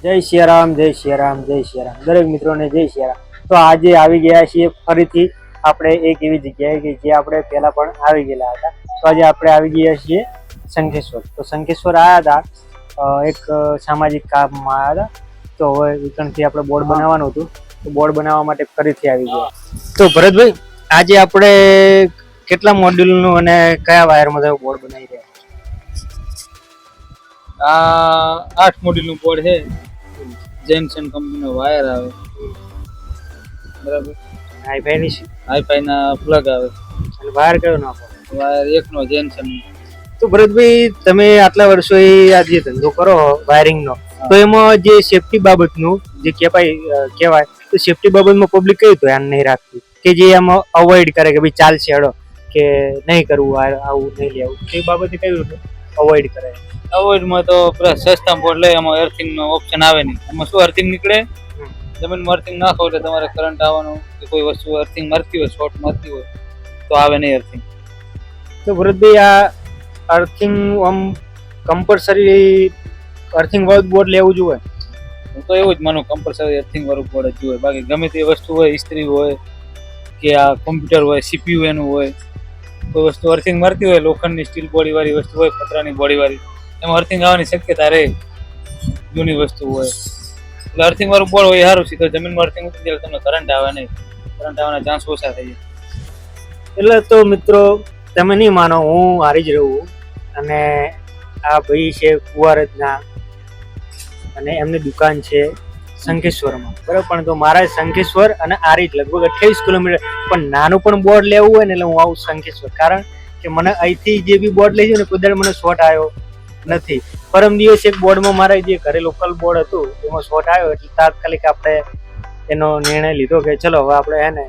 જય સિયારામ, જય સિયારામ, જય સિયારામ. દરેક મિત્રોને જય સિયારામ. તો આજે આવી ગયા છીએ ફરીથી આપણે એક એવી જગ્યાએ કે જે આપણે પહેલા પણ આવી ગયેલા હતા. તો આજે આપણે આવી ગયા છીએ શંખેશ્વર. તો શંખેશ્વર આવ્યા હતા એક સામાજિક કામમાં આવ્યા હતા. તો હવે વીકણથી આપણે બોર્ડ બનાવવાનું હતું, તો બોર્ડ બનાવવા માટે ફરીથી આવી ગયા. તો ભરતભાઈ, આજે આપણે કેટલા મોડ્યુલનું અને કયા વાયરમાં બોર્ડ બનાવી રહ્યા? આ 8 મોડ્યુલનું બોર્ડ છે. જેમસન કંપનીનો વાયર આવે, બરાબર. હાઈફાઈ ના પ્લગ આવે. અને વાયર કયો નાખો? વાયર એકનો જેમસન. તો ભરતભાઈ, તમે આટલા વર્ષો આ જે ધંધો કરો વાયરિંગનો, તો એમાં જે સેફટી બાબતનું જે કહેવાય તો સેફટી બાબતમાં પબ્લિક કયું ધ્યાન નહીં રાખતી કે જે આમાં અવોઇડ કરે કે ભાઈ ચાલશે હડો કે નહીં કરવું, આવું નહીં લેવું, એ બાબતે કયું અવોઇડ કરે? અવોઇડમાં તો સસ્તા બોર્ડ લે, એમાં અર્થિંગ નો ઓપ્શન આવે નહીં. એમાં શું અર્થિંગ નીકળે, જમીનમાં અર્થિંગ નાખો એટલે તમારે કરંટ આવવાનું કે કોઈ વસ્તુ અર્થિંગ મારતી હોય, શોર્ટ મારતી હોય તો આવે નહીં અર્થિંગ. તો ભરતભાઈ, આ અર્થિંગ આમ કમ્પલસરી અર્થિંગ વાળું બોર્ડ લેવું જોઈએ? હું તો એવું જ માનું, કમ્પલસરી અર્થિંગ વાળું બોર્ડ જ જોઈએ. બાકી ગમે તે વસ્તુ હોય, ઇસ્ત્રી હોય કે આ કોમ્પ્યુટર હોય, સીપીયુ એનું હોય, કોઈ વસ્તુ અર્થિંગ મારતી હોય, લોખંડની સ્ટીલ બોડી વાળી વસ્તુ હોય, પતરાની બોડી વાળી, એમાં અર્થિંગ આવવાની શક્યતા રહે. જૂની વસ્તુ હોય એટલે અર્થિંગ વાળું બોર્ડ હોય સારું. સીધો જમીનમાં અર્થિંગ ઉતરી જાય તમને કરંટ આવે નહીં, કરંટ આવવાના ચાન્સ ઓછા થઈ જાય. એટલે તો મિત્રો, તમે નહીં માનો, હું હારી જ રહું. અને આ ભાઈ છે કુંવારજના અને એમની દુકાન છે શંખેશ્વરમાં, બરાબર. પણ તો મારા શંખેશ્વર અને આરીજ લગભગ 28 કિલોમીટર, પણ નાનું પણ બોર્ડ લેવું હોય ને એટલે હું આવું શંખેશ્વર. કારણ કે મને અહીંથી જે બી બોર્ડ લઈ જાય ને કોઈ મને શોર્ટ આવ્યો નથી. પરમ દિવસ એક બોર્ડમાં મારે જે ઘરે લોકલ બોર્ડ હતું એમાં શોર્ટ આવ્યો, એટલે તાત્કાલિક આપણે એનો નિર્ણય લીધો કે ચલો હવે આપણે એને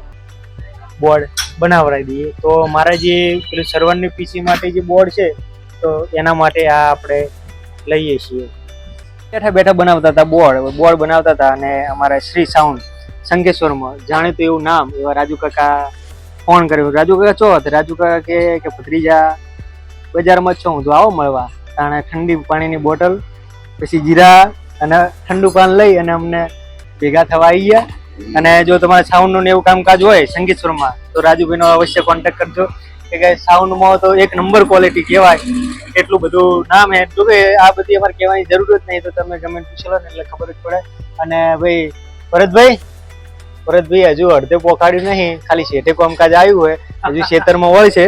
બોર્ડ બનાવડાવી દઈએ. તો મારા જે પેલું સર્વરની પીસી માટે જે બોર્ડ છે તો એના માટે આ આપણે લઈએ છીએ. બેઠા બેઠા બનાવતા હતા બોર્ડ બનાવતા હતા. અને અમારા શ્રી સાઉન્ડ શંખેશ્વરમાં જાણીતું એવું નામ એવા રાજુ કાકા ફોન કર્યો. રાજુ કાકા ચો હતા? રાજુ કાકા કે ભત્રીજા બજારમાં છો, હું તો આવો મળવા. તાણે ઠંડી પાણીની બોટલ, પછી જીરા અને ઠંડુ પાન લઈ અને અમને ભેગા થવા આવી ગયા. અને જો તમારે સાઉન્ડનું એવું કામકાજ હોય શંખેશ્વરમાં તો રાજુભાઈનો અવશ્ય કોન્ટેક્ટ કરજો. કે સાઉન્ડમાં તો એક નંબર ક્વોલિટી કહેવાય, એટલું બધું નામ હે. જો કે આ બધી અમારે કહેવાની જરૂર જ નહીં, તો તમે કમેન્ટ પૂછો ને એટલે ખબર જ પડે. અને ભાઈ ભરતભાઈ હજુ અડધે પોકાડ્યું નહીં, ખાલી શેઠે કામકાજ આવ્યું હોય, હજુ ખેતરમાં હોય છે,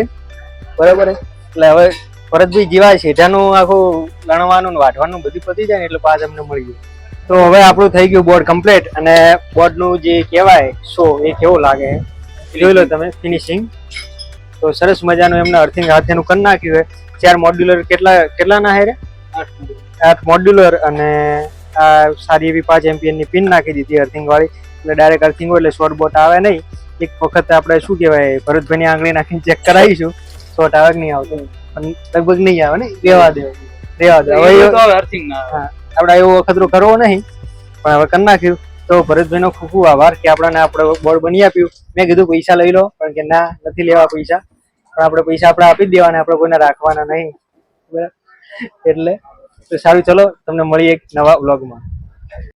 બરાબર. એટલે હવે ભરતભાઈ જેવા શેઠાનું આખું લણવાનું વાઢવાનું બધું પતી જાય ને એટલે પાછ અમને મળી ગયું. તો હવે આપણું થઈ ગયું બોર્ડ કમ્પ્લીટ. અને બોર્ડનું જે કહેવાય શો એ કેવો લાગે જોઈ લો તમે, ફિનિશિંગ તો સરસ મજાનું એમને અર્થિંગ હાથેનું કરી નાખ્યું હોય. 4 મોડ્યુલર કેટલાના હે રે? 8 મોડ્યુલર. અને આ સારી એવી 5 એમ્પિયરની પિન નાખી દીધી અર્થિંગ વાળી, એટલે ડાયરેક્ટ અર્થિંગ હોય એટલે શોર્ટ બોટ આવે નહીં. એક વખત આપણે શું કહેવાય ભરતભાઈની આંગળી નાખીને ચેક કરાવીશું શોર્ટ આવે કે નહીં આવતો, પણ લગભગ નહીં આવે ને. રેવા દે હવે અર્થિંગ ના આવે. આપણે એવો અખતરો કરવો નહીં, પણ હવે કરી નાખ્યું. તો ભરતભાઈનો ખૂબ ખૂબ આભાર કે આપણે બોર્ડ બની આપ્યું. મેં કીધું પૈસા લઈ લો, પણ કે ના, નથી લેવા પૈસા, પણ આપણે પૈસા આપણે આપી જ દેવાના, આપણે કોઈને રાખવાના નહીં, બરાબર. એટલે તો સારું, ચલો તમને મળીએ એક નવા વ્લોગમાં.